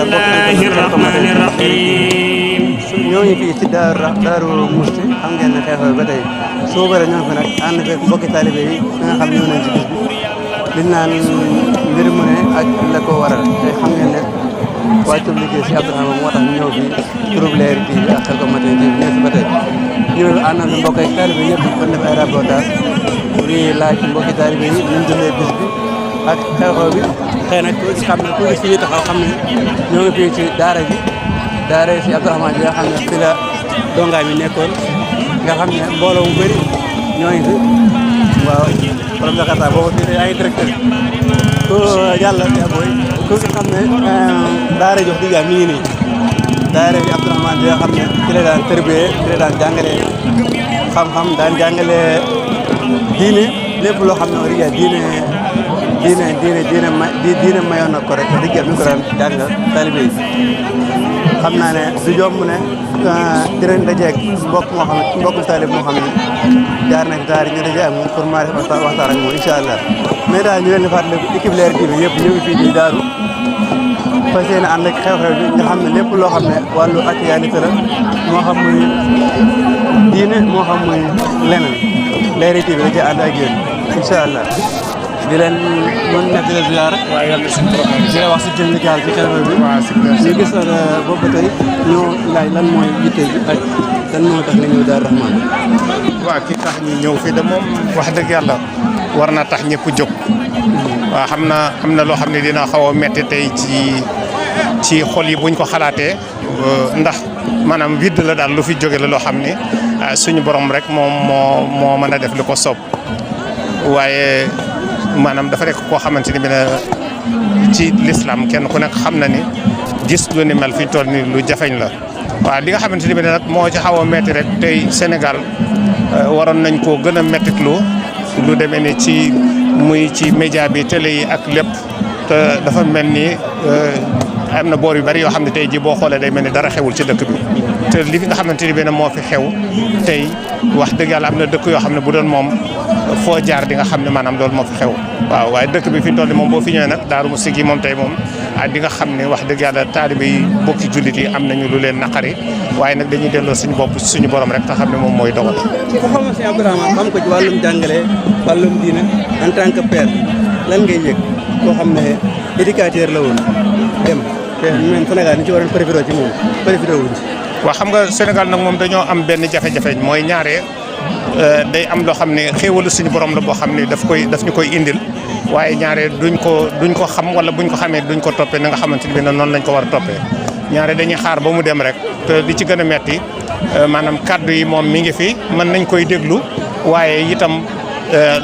bismillahi rahmani rahim. ñoo ngi fii ci Daaru Musti xam ngeen ne xeexoo ba tey suba la ñoo fi nag ànd fekk mbokki taalibe yi nga xam ñoo nañ ci bis bi liñ naan mbir mu ne ak la ko waral te xam ngeen ne wàccum liggéey si Abdourahmane moo tax ñu ñëw fii groupe Leral TV ak Khelcom Matin TV ñëw fi ba tey ñëw ànd ak mbokk ak taalibe yëpp kon def ay reportage di laaj mbokki taalibe yi ñu dundee bis bi ak xeexoo bi xëy na ku xam ne ku gis fi ñu taxaw xam ne ñoo ngi fii ci daara ji daara si Abdourahmane bi nga xam ne fi la dongaay mi nekkoon nga xam ne mbooloo mu bëri ñoo ngi fi waaw borom Jakarta boobu fii ay directeur ku yàlla booy ku xam ne daara jox digga mi ngi nii daara bi Abdourahmane bi nga xam ne fi la daan tërbiyee fi la daan jàngale xam-xam daan jàngale diine lépp loo xam ne wax dëgg diine mayoon na ko rek wax dëgg mi ngi ko daan jàngal taalibe yi xam naa ne du jomb ne dinañ dajeeg mbokk moo xam ne mbokkum taalib moo xam ne jaar na fi daara ñu daje ak moom pour maa def waxtaan ak moom incha allah mais daal ñu leen di fàttali équipe Leral TV yëpp ñu ngi fii di daaru fas yéene ànd ak xew-xew bi nga xam ne lépp loo xam ne wàllu actualité la moo xam muy diine moo xam muy leneen Leral TV da cee ànd ak yéen incha allah di leen mën nekk di leen ziar waaye yàlla suñu borom di la wax si jëm gaal ci xew bi ñu gis boobu ba tey ñoo laaj lan mooy yitte bi ak lan moo tax nga ñëw Daaru Rahmane. waaw ki tax ñu ñëw fii de moom wax dëgg yàlla war na tax ñëpp jóg. waaw xam na loo xam ne dina xaw a metti tey ci xol yi buñ ko xalaatee ndax maanaam vide la daal lu fi jóge la loo xam ne suñu borom rek moom moo mën a def lu ko soob waaye maanaam dafa rek koo xamante ni bi ne ci l'islam kenn ku nekk xam na ni gis lu ni mel fi ñu toll ni lu jafeñ la waaw li nga xamante ni bi ne nag moo ci xaw a metti rek tey Sénégal waroon nañ koo gën a mettitlu lu demee ni ci média bi télé yi ak lépp te dafa mel ni am na boor yu bari yoo xam ne tey ji boo xoolee day mel ni dara xewul ci dëkk bi te li nga xamante ni bi ne moo fi xew tey wax dëgg yàlla am na dëkk yoo xam ne bu doon moom foo jaar di nga xam ne maanaam loolu moo fi xew waaw waaye dëkk bi fi ñu toll nii moom boo fi ñëwee nag Daaru Musti gi moom tey moom di nga xam ne wax dëgg yàlla taalibe yi bokki jullit yi am nañu lu leen naqari waaye nag dañuy delloo suñu bopp suñu borom rek te xam ne moom mooy dogal. ku xam si Abdourahmane xam ko ci wàllum jàngale wàllum diine en tant que père lan ngay yëg koo xam ne éducateur la woon dem te ñun Sénégal ni ci waroon profité ci moom profité wuñ ci. waaw xam nga Sénégal nag moom dañoo am benn jafe-jafe mooy ñaare day am loo xam ne xéewalu suñu borom la boo xam ne daf ñu koy indil waaye ñaare duñ ko xam wala buñ ko xamee duñ ko toppee na nga xamante ni noonu lañ ko war a toppee ñaare dañuy xaar ba mu dem rek te li ci gën a metti maanaam kaddu yi moom mi ngi fi mën nañ koy déglu waaye itam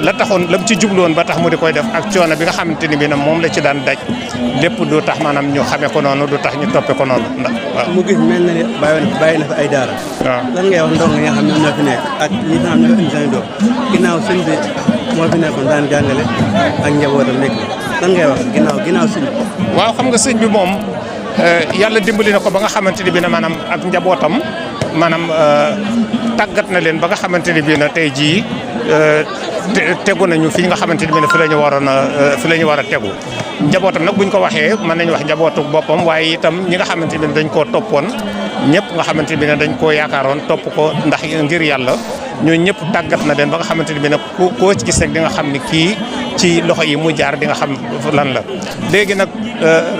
la taxoon lam ci jubluwoon ba tax mu di koy def ak coono bi nga xamante ni bi nag moom la ci daan daj lépp du tax maanaam ñu xamee ko noonu du tax ñu toppee ko noonu ndax waaw. mu gis mel na ni bàyyi na fa ay daara. waaw lan ngay wax ndongo yi nga xam ne ñoo fi nekk ak ñi nga xam ne ñoo indi seen doom ginnaaw sëñ bi moo fi nekkoon daan jàngale ak njabootam nekk lan ngay wax ginnaaw sëñ bi. waaw xam nga sëñ bi moom yàlla dimbali na ko ba nga xamante ni bi ne maanaam ak njabootam maanaam tàggat na leen ba nga xamante ni bi ne tey jii tegu nañu fi nga xamante ni bi ne fi la ñu war a tegu njabootam nag buñ ko waxee mën nañu wax njabootu boppam waaye itam ñi nga xamante ni bi ne dañ koo toppoon ñëpp nga xamante ni bi ne dañ koo yaakaaroon topp ko ndax ngir yàlla ñooñu ñëpp tàggat na leen ba nga xamante ni bi ne koo ci gis rek di nga xam ni kii ci loxo yi mu jaar di nga xam lan la léegi nag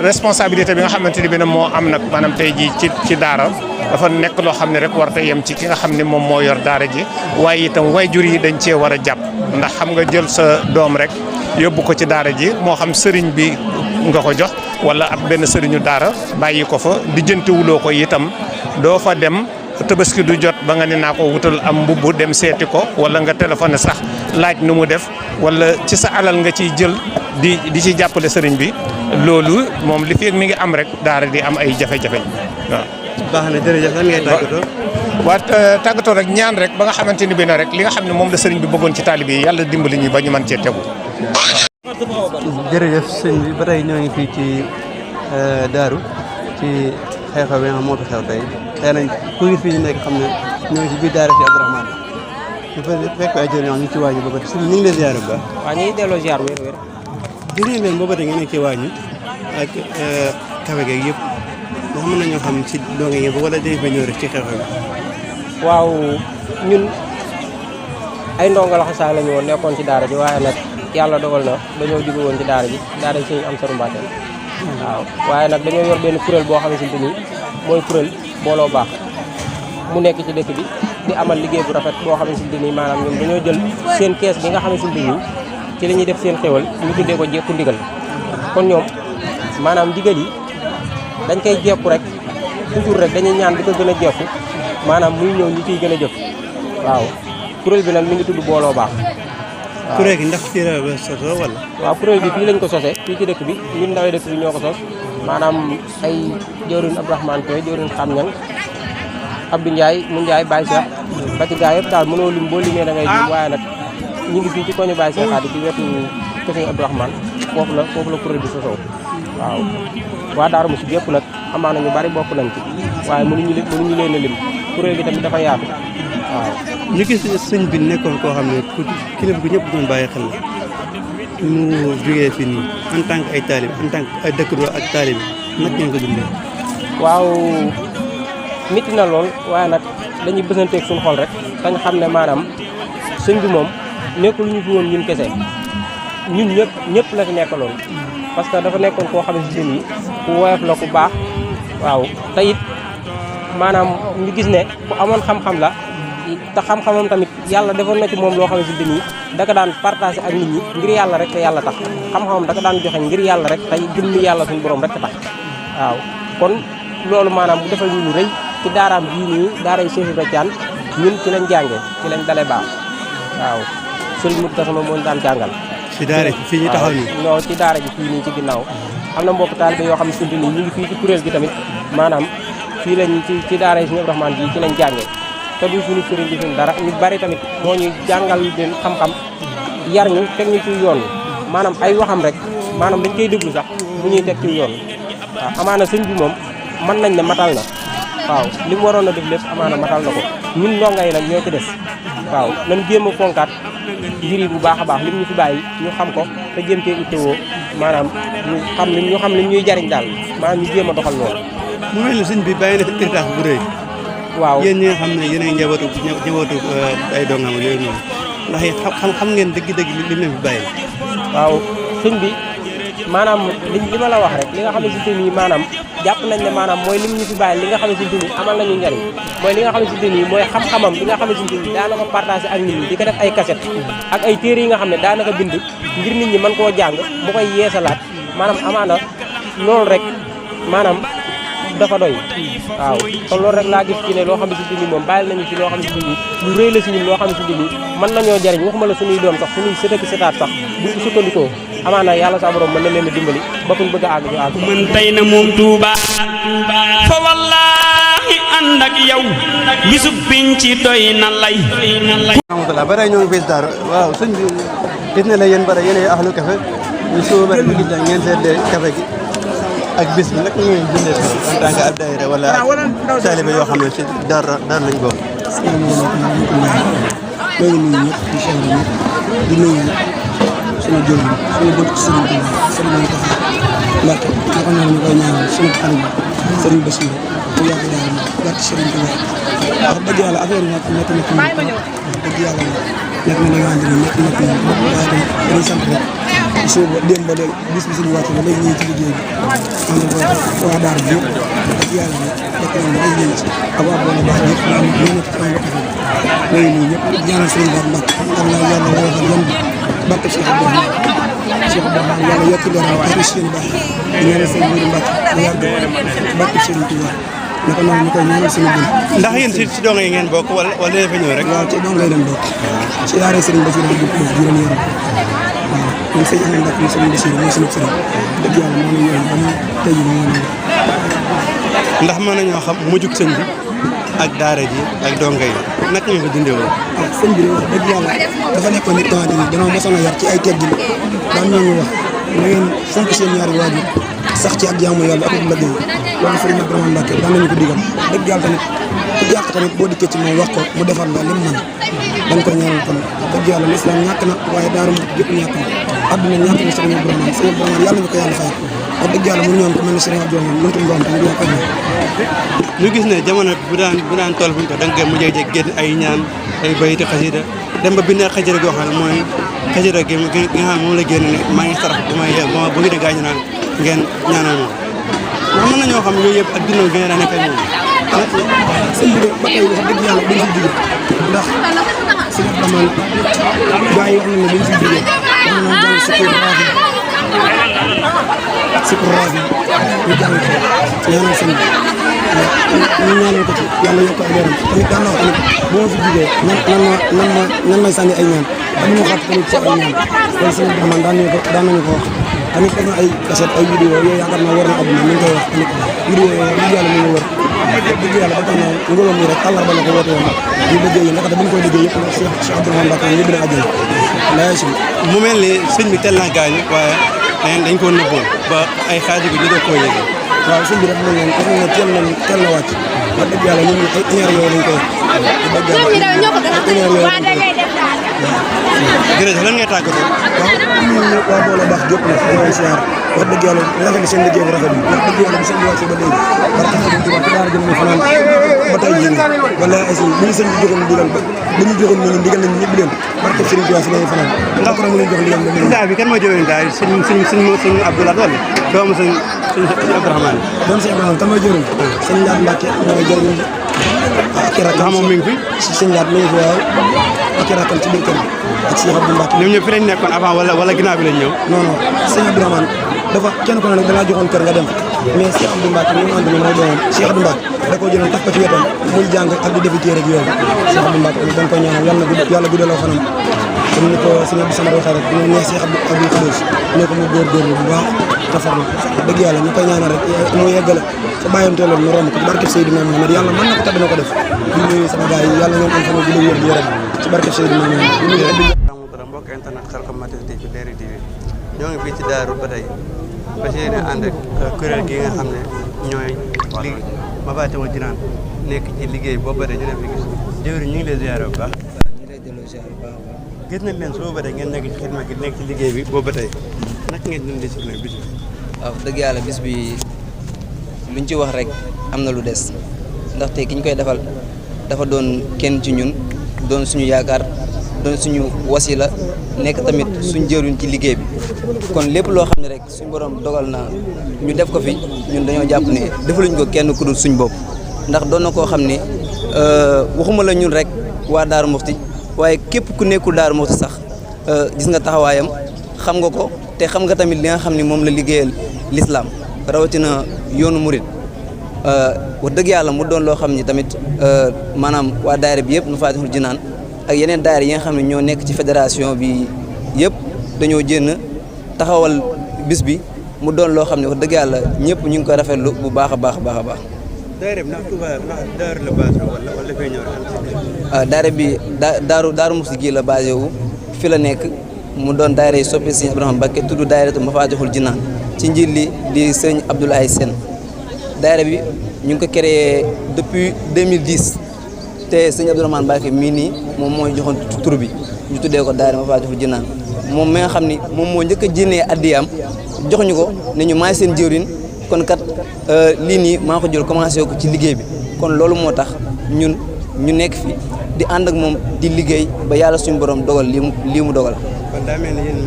responsabilité bi nga xamante ni bi ne moo am nag maanaam tey jii ci daara dafa nekk loo xam ne rek war te yem ci ki nga xam ne moom moo yor daara ji waaye itam waajur yi dañ cee war a jàpp ndax xam nga jël sa doom rek yóbbu ko ci daara ji moo xam sëriñ bi nga ko jox wala ab benn sëriñu daara bàyyi ko fa lijjantiwuloo ko itam doo fa dem tabaski du jot ba nga ne naa ko wutal am mbubb dem seeti ko wala nga téléphoné sax laaj nu mu def wala ci sa alal nga ciy jël di ci jàppale sëriñ bi loolu moom li fi mi ngi am rek daara di am ay jafe-jafe waaw. baax na jërëjëf lan ngay tàggatoo. waa tàggatoo rek ñaan rek ba nga xamante ni bi ne rek li nga xam ne moom la sëriñ bi bëggoon ci taalibe yi yàlla dimbali ñu ba ñu mën cee tegu. jërëjëf sëñ bi ba tey ñoo ngi fii ci Daaru ci xew-xew bi nga xam moo fi xew tey xëy na ku ngi fii ñu nekk xam ne ñoo ngi ci biir daara si Abdourahmane ñu fekk ay jëriñ ñu ngi ci waañu booba tey ñu ngi leen ziar bu baax. waaw ñu ngi delloo ziar wér-wér. gis ngeen leen booba tey ngeen nekk ci waañu ak kafe geeg yëpp ndax mën nañoo xam ci donge ngeen wala dañu fa ñëw rek ci xew-xew bi. waaw ñun ay ndongo laxasaay la ñu woon nekkoon ci daara ji waaye nag yàlla dogal na dañoo jóge woon ci daara ji Sëñ Amsatu Mbàkke waaw waaye nag dañoo yor benn kuréel boo xamante ni mooy kuréel booloo baax mu nekk ci dëkk bi di amal liggéey bu rafet boo xamante ni maanaam ñun dañoo jël seen kees bi nga xamante ni ci la ñuy def seen xéwal ñu tuddee ko jekku ndigal kon ñoom maanaam ndigal yi dañ koy jekku rek toujours rek dañuy ñaan di ko gën a jekku maanaam muy ñëw ñu ciy gën a jëf waaw kuréel bi nag mi ngi tudd booloo baax. waaw kuréel gi ndax fii la sosoo wala. waaw kuréel bi fii lañ ko sosee fii ci dëkk bi ñun ndawee dëkk bi ñoo ko sos maanaam ay jëwriñ Abdourahmane Toye jëwriñ xam ñang Abdou Ndiaye mu Ndiaye Baye Cheikh ba ci gaa yëpp daal mënoo lim boo limee da ngay lim waaye nag ñu ngi fii ci koñu Baye Cheikh Xaadi ci wetu Kër Abdourahmane foofu la kuréel bi sosoo waaw waa Daaru Muxti yëpp nag amaana ñu bari bokk nañ ci waaye mënuñu leen a lim kuréel gi tamit dafa yaatu waaw. ñu gis sëñ bi nekkoon koo xam ne kilifa gu ñëpp doon bàyyi xel mu jógee fii nii en tant que ay taalibe en tant que ay dëkkandoo ak taalibe nag ngeen ko dundee. waaw métti na lool waaye nag dañuy bësanteeg suñu xol rek dañ xam ne maanaam sëñ bi moom nekkul ñu fi woon ñun kese ñun ñëpp la fi nekkaloon parce que dafa nekkoon koo xam ne si nii ku woyof la ku baax waaw te it maanaam ñu gis ne ku amoon xam-xam la te xam-xamam tamit yàlla defoon na ci moom loo xam ne si nii daka daan partagé ak nit ñi ngir yàlla rek te yàlla tax xam-xamam daka daan joxe ngir yàlla rek tey jëmmi yàlla suñu borom rek tax waaw kon loolu maanaam bu defal ñu lu rëy ci daaraam bii nii daaray Cheikh Ibra Thiane ñun ci lañ jànge ci lañ dale baax waaw sëriñ Moussa sama moo ñu daan jàngal. ci daara ji fii ñu taxaw nii. non ci daara ji fii nii ci ginnaaw am na mbokk taalibe yoo xam ne suñu nii ñu ngi fii ci kuréel gi tamit maanaam fii lañ ci daaray Sëriñ Abdourahmane bii ci lañ jànge te du suñu sëriñ bi suñu dara ñu bari tamit moo ñuy jàngal leen xam-xam yar ñu teg ñu ci yoon maanaam ay waxam rek maanaam dañ koy déglu sax bu ñuy teg ci yoon waaw amaana sëñ bi moom mën nañ ne matal na waaw li mu waroon a def lépp amaana matal na ko ñun ndongo yi nag ñoo ci des waaw nañ jéem a fonkaat mbir yi bu baax a baax lim ñu fi bàyyi ñu xam ko te jéem cee ittewoo maanaam ñu xam li ñuy jariñ daal maanaam ñu jéem a doxal loolu. mu mel ni sëñ bi bàyyi na fi héritage bu rëy. waaw yéen ñi nga xam ne yéen a ngi njabootu ay dongam yooyu noonu ndax xam ngeen dëgg-dëgg li leen fi bàyyi. waaw sëñ bi maanaam li ma la wax rek li nga xamante ni maanaam jàpp nañ ne maanaam mooy lim ñu fi bàyyi li nga xamante ni amal nañu njariñ mooy li nga xamante ni mooy xam-xamam bi nga xamante ni daanaka partagé ak nit ñi di ko def ay cassette ak ay téere yi nga xam ne daanaka bind ngir nit ñi mën koo jàng mu koy yeesalaat maanaam amaana loolu rek maanaam dafa doy waaw kon loolu rek laa gis ci ne loo xamante ni moom bàyyil nañu ci loo xamante ni lu rëy la si ñun loo xamante ni mën nañoo jariñ waxuma la suñuy doom sax suñuy sët ak sëtaat sax bu ñu sukkandikoo amaana yàlla sa borom mën na leen a dimbali ba fuñ bëgg a àgg ñu àgg. man tey na moom Touba fa wallaahi ànd ak yow bisub biñ ci doy na lay. alhamdulilah ba tey ñoo ngi fii si Daara waaw sëñ bi gis na la yéen ba tey yéen ay ahlu café ñu suba ba tey gis na ngeen seetlee café gi ak bis bi nag ñu ngi dundee en tant que ab daayira wala taalibe yoo xam ne ci Daara lañ bokk. maa ngi nuyu ñëpp di sant ñëpp di nuyu suñu jëwriñ suñu bëgg ci Sëriñ Tuubaa Sëriñ Mbàkke naka noonu ñu koy ñaanal suñu xarit Sëriñ Bassirou mu yàgg daal ma barke Sëriñ Tuubaa wax dëgg yàlla affaire yi nag nekk na ci wax dëgg yàlla nekk na li nga xamante ne nekk na ci waaye tamit dañuy sant rek suba démb ba léegi bis bi suñu wàcce ba léegi ñu ngi ci liggéey bi am na ko waa Daara bi yëpp dëgg yàlla nekk nañ ba léegi ci ak waa Boole Baax ñëpp ñoo nekk ci am mbokk léegi nii ñëpp ñaanal Sëriñ Bara Mbàkke am na yàlla woyofal yan bi barke Cheikh Abdourahmane yàlla yokk leeram ak seen baax ñaanal Sëriñ Bara Mbàkke mu yàgg barke Sëriñ Tuubaa naka noonu ñu koy ñaanal suñu bën ndax yéen ci dongo yi ngeen bokk wala dañu fa ñëw rek. waaw ci dongo yi lañ bokk ci yaare Sëriñ Bassirou bu ko juróom yaram waaw ñun sëñ Ahmed Mbacke Sëriñ Bassirou mooy suñu sëriñ dëgg yàlla moo ñu yoon ba ñu tey jii moo ñu ndax mën nañoo xam mujjug sëñ bi ak daara ji ak dongo yi naka ngeen ko dundee woon. waaw sëñ bi wax dëgg yàlla dafa nekkoon nit xamante ni danoo mosoon a yar ci ay teggin daan ñoo wax na ngeen fonk seen ñaari waajur sax ci ak jaamu yàlla ak liggéey loolu Sëriñ Abdourahmane Mbacke daan nañu ko digal dëgg yàlla tamit ku jàq tamit boo dikkee ci moom wax ko mu defar la lim mën dañ ko ñaanal kon dëgg yàlla lislaam ñàkk na waaye daaru mu gépp ñàkk na àdduna ñàkk na Sëriñ Abdourahmane yàlla ñu ko yàlla fay wax dëgg yàlla mënu ñoon ko mel ni Serigne Abdou moom mëntuñ ko am tamit yaakaar naa ñu gis ne jamono bu daan toll buñ ko da nga mu jéeg génn ay ñaan ay bayiti xasida dem ba bind xasida goo xam ne mooy xasida gi nga xam ne moom la génn ne maa ngi sarax bu may bu ngi de gaañu naan ngeen ñaanal moom mën nañoo xam yooyu yëpp ak dundal gi nga daan nekk ak moom sëñ bi de ba tey wax dëgg yàlla dañ si jóge ndax sëñ Abdourahmane gars yi wax nañ ne dañ si jóge wax nañ jàng sukkur raafi ñu jàng ko ñaanal sëñ bi ñu ñaanal ko ci yàlla yokk ay leeram tamit daan na wax tamit bu ma fi jógee nan may sànni ay ñaan dama ñu xaat tamit ci ay ñaan loolu sëñ Abdourahmane daan nañu ko wax tamit def na ay cassette ay vidéo yooyu yaakaar naa war na àdduna ñu ngi koy wax tamit vidéo yooyu dëgg yàlla mu ngi wër dëgg yàlla ba tax na ngóoloo mi rek àllarba la ko woote woon ñu liggéey yi ndaxte bu ñu koy liggéey yëpp nag Cheikh Abdourahmane Mbacké yëpp na àjjana laa si mu mel ni sëñ bi teel naa gaañu waaye dañ ko nëbboon ba ay xaaju bi ñu doon koo yëgee waaw sëñ bi def nañ leen teel na wàcc wax dëgg yàlla ñun ay heure yooyu lañ koy wax dëgg jërëjëf lan ngay tàggatoo waaw waa boole baax gépp nag dañoo siyaar wax dëgg yàlla rafetlu seen liggéey bu rafet bi wax dëgg yàlla bi seen bi wàccee ba léegi barke Sëriñ Tuubaa ci daara jëm ñu fanaan ba tey jii wala ay si bu ñu sëñ bi joxoon ndigal ba bu ñu joxoon nañu ndigal nañu ñëpp leen barke Sëriñ Tuubaa si lañuy fanaan ndax ko mu leen jox ndigal ba léegi daal bi kan moo jëwee daal sëñ Abdoulaye wala doomu sëñ Abdourahmane doom sëñ Abdourahmane kan mooy jëriñ sëñ Ndiaye Mbacke mooy jëriñ ak i rakkam moom mi ngi fi si sëñ Ndiaye mi ngi fi waaw ak i rakkam ci biir kër ak Cheikh Abdou Mbacke ñoom ñëpp fi lañ nekkoon avant wala ginnaaw bi lañ ñëw non non sëñ Abdourahmane dafa kenn ko ne nag dalaa joxoon kër nga dem mais Cheikh Abdou Mbacke mi mu ànd ni mooy doomam Cheikh Abdou Mbacke da koo jëloon taf ko ci wetam muy jàng ak di defi téere ak yooyu Cheikh Abdou Mbacke dañ koy ñaanal yàlla guddaloo fanam comme ni ko sëñ Abdou Samad waxee rek ñu neex Cheikh Abdou Khoudoss ne ko mu góorgóorlu bu baax tafarlu dëgg yàlla ñu koy ñaanal rek mu yeggale sa bàyyam teeloon ñu romb ko ci barke Seydina Muhammad yàlla mën na ko dina ko def di nuyu sama gars yi yàlla ngeen am fan bu la wér di yaram ci barke Seydina Muhammad mbokk internet Khelcom Matériel TV Leral TV ñoo ngi fii ci Daaru ba tey fas yéene ànd ak kuréel gi nga xam ne ñooy li Mafatihul Jinaan nekk ci liggéey boobu ba tey ñu def fi gis jëwriñ ñu ngi lay ziyaare bu baax gis nañ leen soo ba tey ngeen nekk ci xidma gi nekk ci liggéey bi boobu ba tey naka ngeen dundee si bis bi waaw dëgg yàlla bis bi luñ ci wax rek am na lu des ndaxte ki ñu koy defal dafa doon kenn ci ñun doon suñu yaakaar doon suñu wasila nekk tamit suñ jëruñ ci liggéey bi kon lépp loo xam ne rek suñ borom dogal na ñu def ko fi ñun dañoo jàpp ne defaluñ ko kenn ku dul suñ bopp ndax doon na koo xam ne waxuma la ñun rek waa Daaru Muxti waaye képp ku nekkul Daaru Muxti sax gis nga taxawaayam xam nga ko te xam nga tamit li nga xam ne moom la liggéeyal l'islam rawatina yoonu murit wax dëgg yàlla mu doon loo xam ne tamit maanaam waa daayira bi yëpp Mafatihul Jinaan ak yeneen daayira yi nga xam ne ñoo nekk ci fédération bi yëpp dañoo jénn taxawal bis bi mu doon loo xam ne wax dëgg yàlla ñëpp ñu ngi koy rafetlu bu baax a baax a baax a baax. daayira bi ndax Touba ndax Daaru la basé wala fay ñëw daayira bi Daaru Muxti gi la basé wu fi la nekk mu doon daayira yi soppi Sëñ Abdourahmane Mbacké tudd daayiratu Mafatihul Jinaan ci njiit li di sëñ Abdoulaye Sène daayira bi ñu ngi ko créé depuis 2010 te sëñ Abdourahmane Mbacké mii nii moom mooy joxoon tur bi ñu tuddee ko daayira Mafatihul Jinaan moom mi nga xam ni moom moo njëkk a jénnee addiyaam jox ñu ko ne ñu maay seen jëwriñ kon kat lii nii maa ko jël commencé ko ci liggéey bi kon loolu moo tax ñun ñu nekk fi di ànd ak moom di liggéey ba yàlla suñu borom dogal lii mu dogal. kon daa mel ni yéen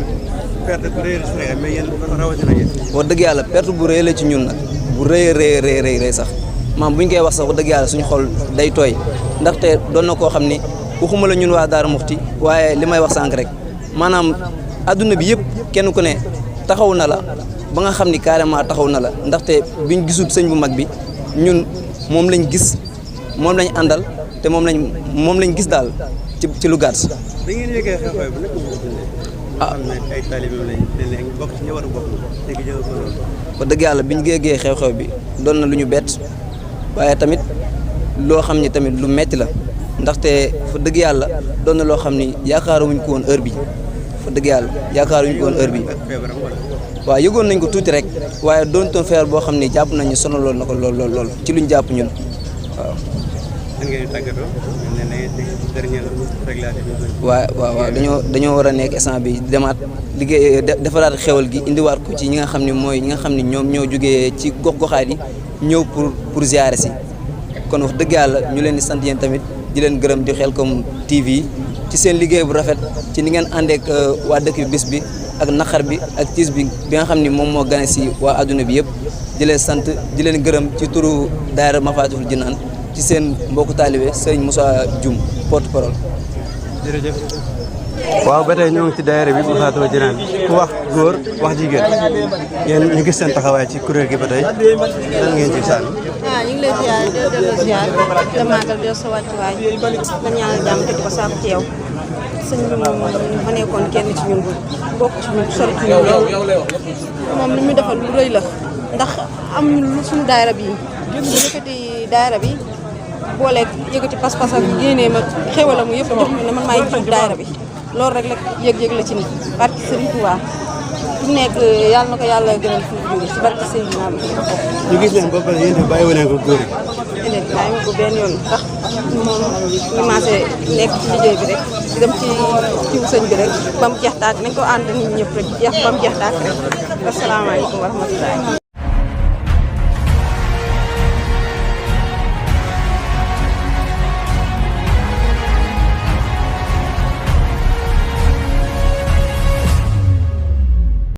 perte bu rëy la mais yéen rawatina yéen. wax dëgg yàlla perte bu rëy la ci ñun nag bu rëy rëy sax maam bu ñu koy wax sax wax dëgg yàlla suñu xol day tooy ndaxte doon na koo xam ni waxuma la ñun waa Daaru Muxti waaye li may wax sànq rek maanaam adduna bi yëpp kenn ku ne taxaw na la ba nga xam ni carrément taxaw na la ndaxte biñ gisul sëñ bu mag bi ñun moom lañ gis moom lañ àndal te moom lañ gis daal ci lu gàtt. da ngeen yëgee xew-xew bi nag xam ne ay taalibe lañ bokk ci ñi war a bokk léegi jël ko loolu. wax dëgg yàlla biñ yëgee xew-xew bi doon na lu ñu bett waaye tamit loo xam ni tamit lu metti la ndaxte fa dëgg yàlla doon na loo xam ni yaakaaruñu ko woon heure bi fa dëgg yàlla yaakaaruñu ko woon heure bi waaw yëgoon nañ ko tuuti rek waaye doon toon feebar boo xam ni jàpp nañu sonaloon na ko lool ci luñ jàpp ñun waaw. nan ngeen di tàggatoo waaw dañoo war a nekk instant bi demaat liggéey defaraat xewal gi indiwaat ko ci ñi nga xam ne mooy ñi nga xam ne ñoom ñoo jógee ci gox-goxaat yi ñëw pour ziare si kon wax dëgg yàlla ñu leen di sant yéen tamit di leen gërëm di Khelcom TV ci seen liggéey bu rafet ci ni ngeen àndeek waa dëkk bi bis bi ak naqar bi ak tiis bi nga xam ni moom moo gane si waa adduna bi yëpp di leen sant di leen gërëm ci turu daayira Mafatihul Jinaan ci seen mbokku taalibe sëriñ Moussa Dioum porte parole. jërëjëf. waaw ba tey ñoo ngi ci daayira bi Mafatihul Jinaan ku wax góor wax jigéen yéen ñu gis seen taxawaay ci kuréel gi ba tey lan ngeen ci sànni. waaw ñu ngi lay ziar di delloo ziar di màggal di sa wàccuwaay la ñaanal jàmm te di ko sàkku ci yow sëñ bi moom ma nekkoon kenn ci ñun bokk ci ñun sori ci ñun moom li muy defal lu rëy la ndax am ñu suñu daayira bi yëkkati daayira bi booleeg yëkkati pas-pas ak génnee ma xéwalam yëpp jox ma ne man maay jiitu daayira bi loolu rek la yëg-yëg la ci nit barki Sëriñ Tuubaa fi mu nekk yàlla na ko yàlla gënal fi mu jóge ci barki Sëriñ Tuubaa ñu gis leen ba pare yéen itam bàyyi wane ko góor yi. déedéet bàyyi ma ko benn yoon ndax moom ñu commencé nekk ci liggéey bi rek di dem ci ciw sëñ bi rek ba mu jeex taag nañ ko ànd nit ñëpp rek jeex ba mu jeex taag rek asalaamaaleykum wa rahmatulah.